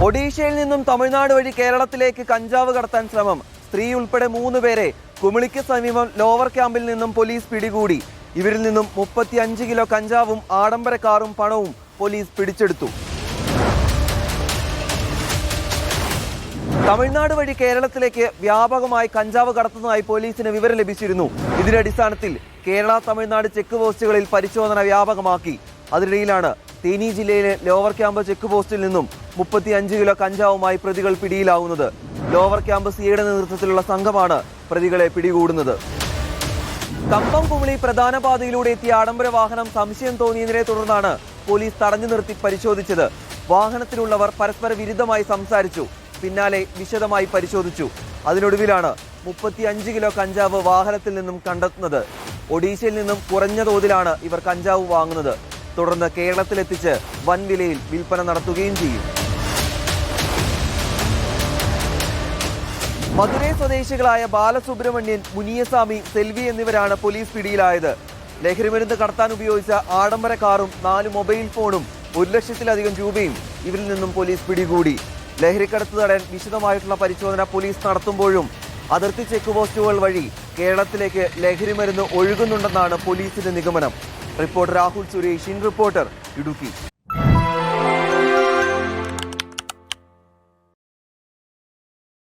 ഒഡീഷയിൽ നിന്നും തമിഴ്നാട് വഴി കേരളത്തിലേക്ക് കഞ്ചാവ് കടത്താൻ ശ്രമം. സ്ത്രീ ഉൾപ്പെടെ 3 പേരെ കുമിളിക്ക് സമീപം ലോവർ ക്യാമ്പിൽ നിന്നും പോലീസ് പിടികൂടി. ഇവരിൽ നിന്നും 35 കിലോ കഞ്ചാവും ആഡംബര കാറും പണവും പോലീസ് പിടിച്ചെടുത്തു. തമിഴ്നാട് വഴി കേരളത്തിലേക്ക് വ്യാപകമായി കഞ്ചാവ് കടത്തുന്നതായി പോലീസിന് വിവരം ലഭിച്ചിരുന്നു. ഇതിന്റെ അടിസ്ഥാനത്തിൽ കേരള തമിഴ്നാട് ചെക്ക് പോസ്റ്റുകളിൽ പരിശോധന വ്യാപകമാക്കി. അതിനിടയിലാണ് തേനി ജില്ലയിലെ ലോവർ ക്യാമ്പ് ചെക്ക് പോസ്റ്റിൽ നിന്നും 35 കിലോ കഞ്ചാവുമായി പ്രതികൾ പിടിയിലാവുന്നത്. ലോവർ ക്യാമ്പ് സിയുടെ നേതൃത്വത്തിലുള്ള സംഘമാണ് പ്രതികളെ പിടികൂടുന്നത്. കമ്പം കുമിളി പ്രധാന പാതയിലൂടെ എത്തിയ ആഡംബര വാഹനം സംശയം തോന്നിയതിനെ തുടർന്നാണ് പോലീസ് തടഞ്ഞു നിർത്തി പരിശോധിച്ചത്. വാഹനത്തിലുള്ളവർ പരസ്പര വിരുദ്ധമായി സംസാരിച്ചു. പിന്നാലെ വിശദമായി പരിശോധിച്ചു. അതിനൊടുവിലാണ് 35 കിലോ കഞ്ചാവ് വാഹനത്തിൽ നിന്നും കണ്ടെത്തുന്നത്. ഒഡീഷയിൽ നിന്നും കുറഞ്ഞ തോതിലാണ് ഇവർ കഞ്ചാവ് വാങ്ങുന്നത്. തുടർന്ന് കേരളത്തിലെത്തിച്ച് വൻ വിലയിൽ വിൽപ്പന നടത്തുകയും ചെയ്യും. മധുരൈ സ്വദേശികളായ ബാലസുബ്രഹ്മണ്യൻ, മുനിയസ്വാമി, സെൽവി എന്നിവരാണ് പോലീസ് പിടിയിലായത്. ലഹരിമരുന്ന് കടത്താൻ ഉപയോഗിച്ച ആഡംബര കാറും 4 മൊബൈൽ ഫോണും 1 ലക്ഷത്തിലധികം രൂപയും ഇവരിൽ നിന്നും പോലീസ് പിടികൂടി. ലഹരിക്കടത്ത് തടയാൻ വിശദമായിട്ടുള്ള പരിശോധന പോലീസ് നടത്തുമ്പോഴും അതിർത്തി ചെക്ക് പോസ്റ്റുകൾ വഴി കേരളത്തിലേക്ക് ലഹരിമരുന്ന് ഒഴുകുന്നുണ്ടെന്നാണ് പോലീസിന്റെ നിഗമനം. Reporter Rahul Suresh, reporter, Idukki.